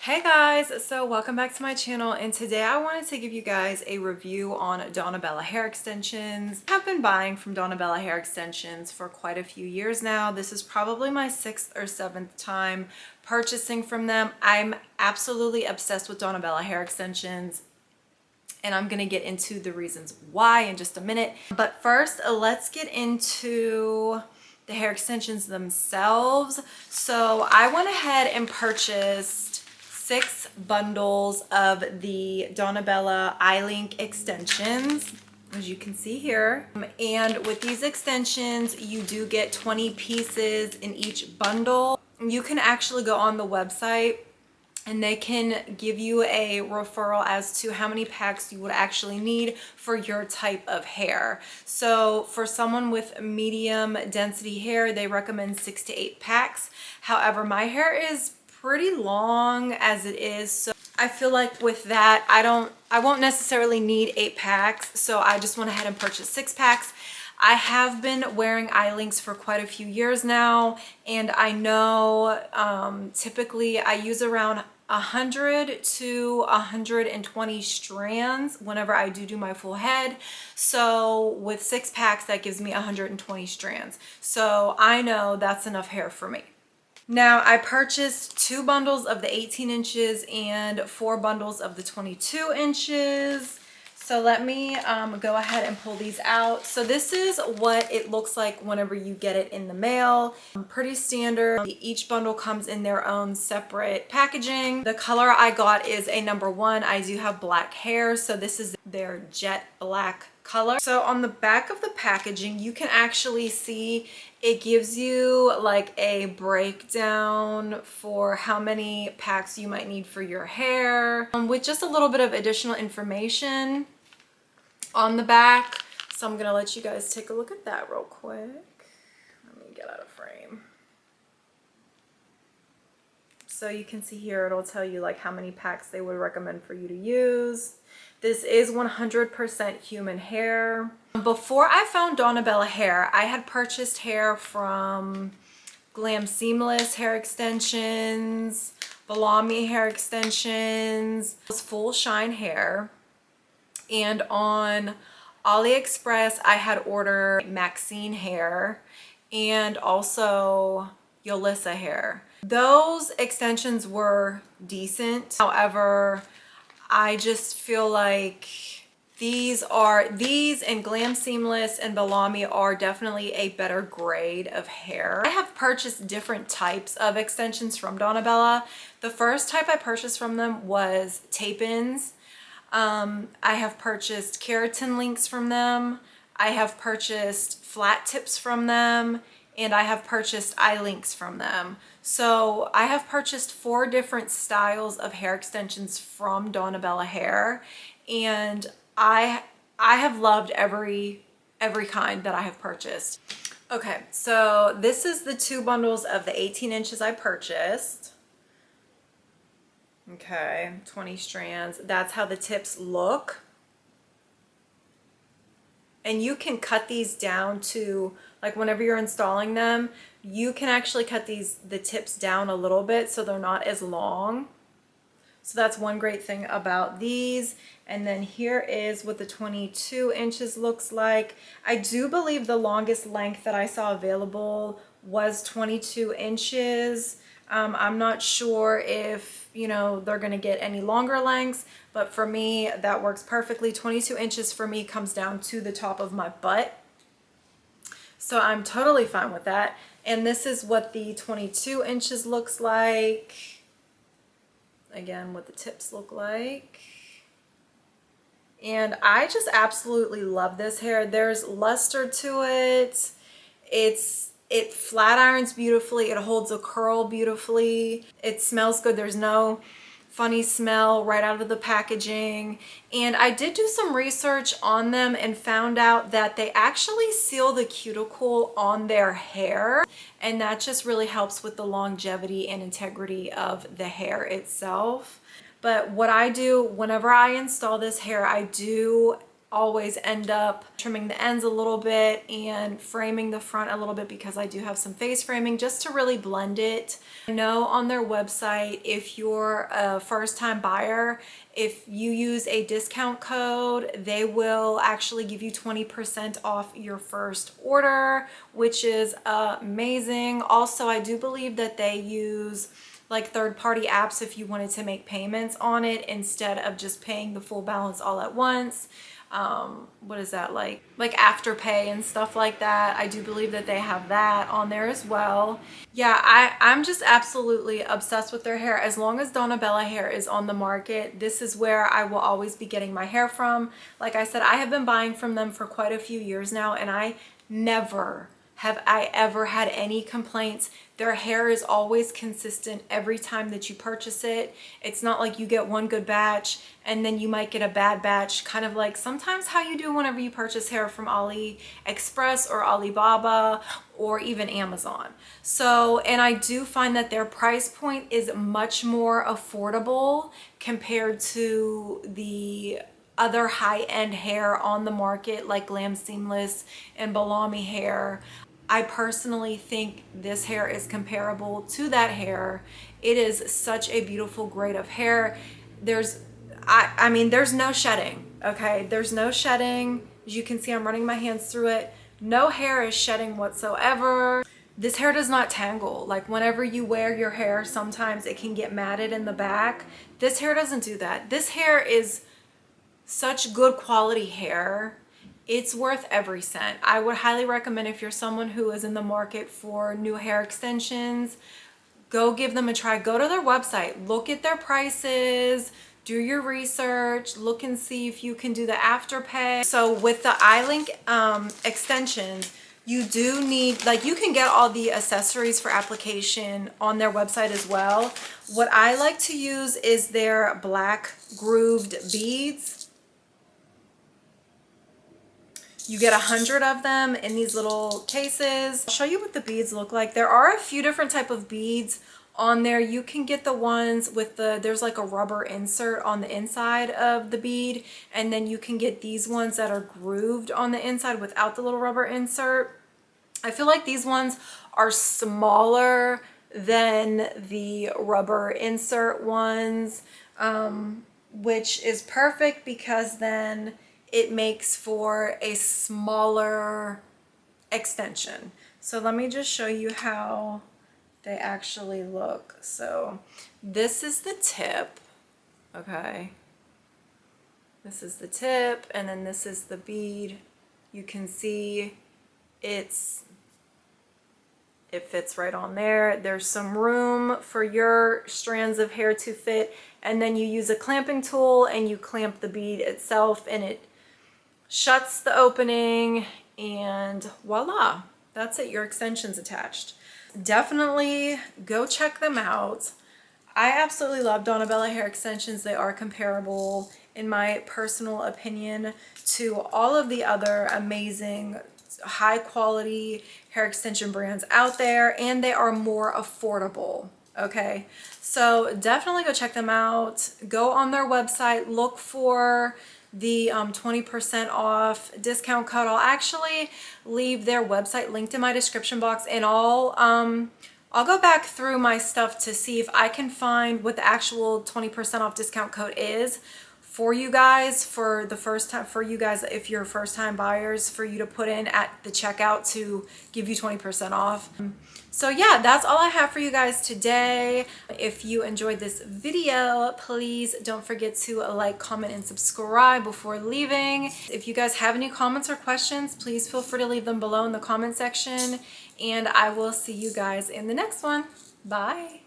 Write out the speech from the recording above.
Hey guys, so welcome back to my channel, and today I wanted to give you guys a review on Donna hair extensions. I've been buying from Donna hair extensions for quite a few years now. This is probably my 6th or 7th time purchasing from them. I'm absolutely obsessed with Donna hair extensions, and I'm gonna get into the reasons why in just a minute. But first, let's get into the hair extensions themselves. So I went ahead and purchased 6 bundles of the Donna eye-link extensions, as you can see here. And with these extensions, you do get 20 pieces in each bundle. You can actually go on the website and they can give you a referral as to how many packs you would actually need for your type of hair. So for someone with medium density hair, they recommend 6 to 8 packs. However, my hair is pretty long as it is, so I feel like with that I won't necessarily need 8 packs, so I just went ahead and purchased 6 packs. I have been wearing eye links for quite a few years now, and I know typically I use around 100 to 120 strands whenever I do my full head. So with 6 packs, that gives me 120 strands. So I know that's enough hair for me. Now, I purchased 2 bundles of the 18 inches and 4 bundles of the 22 inches. So let me go ahead and pull these out. So this is what it looks like whenever you get it in the mail. Pretty standard. Each bundle comes in their own separate packaging. The color I got is a number 1. I do have black hair, so this is their jet black color. So on the back of the packaging, you can actually see it gives you like a breakdown for how many packs you might need for your hair, with just a little bit of additional information on the back. So I'm gonna let you guys take a look at that real quick. Let me get out of frame. So you can see here, it'll tell you like how many packs they would recommend for you to use. This is 100% human hair. Before I found Donna hair, I had purchased hair from Glam Seamless hair extensions, Balami hair extensions, full shine hair. And on AliExpress, I had ordered Maxine hair and also Yolissa hair. Those extensions were decent. However, I just feel like these and Glam Seamless and Balami are definitely a better grade of hair. I have purchased different types of extensions from Donna. The first type I purchased from them was tape-ins. I have purchased keratin links from them. I have purchased flat tips from them, and I have purchased eye links from them. So I have purchased 4 different styles of hair extensions from Donna hair, and I have loved every kind that I have purchased. Okay, so this is the 2 bundles of the 18 inches I purchased. Okay, 20 strands. That's how the tips look. And you can cut these down to, like whenever you're installing them, you can actually cut the tips down a little bit so they're not as long. So that's one great thing about these. And then here is what the 22 inches looks like. I do believe the longest length that I saw available was 22 inches. I'm not sure if, you know, they're going to get any longer lengths, but for me, that works perfectly. 22 inches for me comes down to the top of my butt. So I'm totally fine with that. And this is what the 22 inches looks like. Again, what the tips look like. And I just absolutely love this hair. There's luster to it. It flat irons beautifully. It holds a curl beautifully. It smells good. There's no funny smell right out of the packaging. And I did do some research on them and found out that they actually seal the cuticle on their hair, and that just really helps with the longevity and integrity of the hair itself. But what I do whenever I install this hair, I do always end up trimming the ends a little bit and framing the front a little bit because I do have some face framing just to really blend it. I know on their website, if you're a first-time buyer, if you use a discount code, they will actually give you 20% off your first order, which is amazing. Also, I do believe that they use like third-party apps if you wanted to make payments on it instead of just paying the full balance all at once. What is that, like Afterpay and stuff like that. I do believe that they have that on there as well. Yeah, I'm just absolutely obsessed with their hair. As long as Donna Bella hair is on the market, this is where I will always be getting my hair from. Like I said, I have been buying from them for quite a few years now, and I never have I ever had any complaints. Their hair is always consistent every time that you purchase it. It's not like you get one good batch and then you might get a bad batch, kind of like sometimes how you do whenever you purchase hair from AliExpress or Alibaba or even Amazon. So, and I do find that their price point is much more affordable compared to the other high-end hair on the market like Glam Seamless and Balami hair. I personally think this hair is comparable to that hair. It is such a beautiful grade of hair. I mean, there's no shedding, okay? There's no shedding. As you can see, I'm running my hands through it. No hair is shedding whatsoever. This hair does not tangle. Like whenever you wear your hair, sometimes it can get matted in the back. This hair doesn't do that. This hair is such good quality hair. It's worth every cent. I would highly recommend, if you're someone who is in the market for new hair extensions, go give them a try. Go to their website, look at their prices, do your research, look and see if you can do the Afterpay. So with the iLink extensions, you do need, like, you can get all the accessories for application on their website as well. What I like to use is their black grooved beads. You get 100 of them in these little cases. I'll show you what the beads look like. There are a few different type of beads on there. You can get the ones with there's like a rubber insert on the inside of the bead, and then you can get these ones that are grooved on the inside without the little rubber insert. I feel like these ones are smaller than the rubber insert ones, which is perfect because then it makes for a smaller extension. So let me just show you how they actually look. So this is the tip, okay? This is the tip, and then this is the bead. You can see it fits right on there. There's some room for your strands of hair to fit, and then you use a clamping tool and you clamp the bead itself, and it shuts the opening, and voila, that's it. Your extension's attached. Definitely go check them out. I absolutely love Donna Bella hair extensions. They are comparable, in my personal opinion, to all of the other amazing high quality hair extension brands out there, and they are more affordable. Okay, so definitely go check them out. Go on their website, look for the 20% off discount code. I'll actually leave their website linked in my description box, and I'll go back through my stuff to see if I can find what the actual 20% off discount code is for you guys, for the first time, for you guys if you're first time buyers, for you to put in at the checkout to give you 20% off. So yeah, that's all I have for you guys today. If you enjoyed this video, please don't forget to like, comment, and subscribe before leaving. If you guys have any comments or questions, please feel free to leave them below in the comment section, and I will see you guys in the next one. Bye.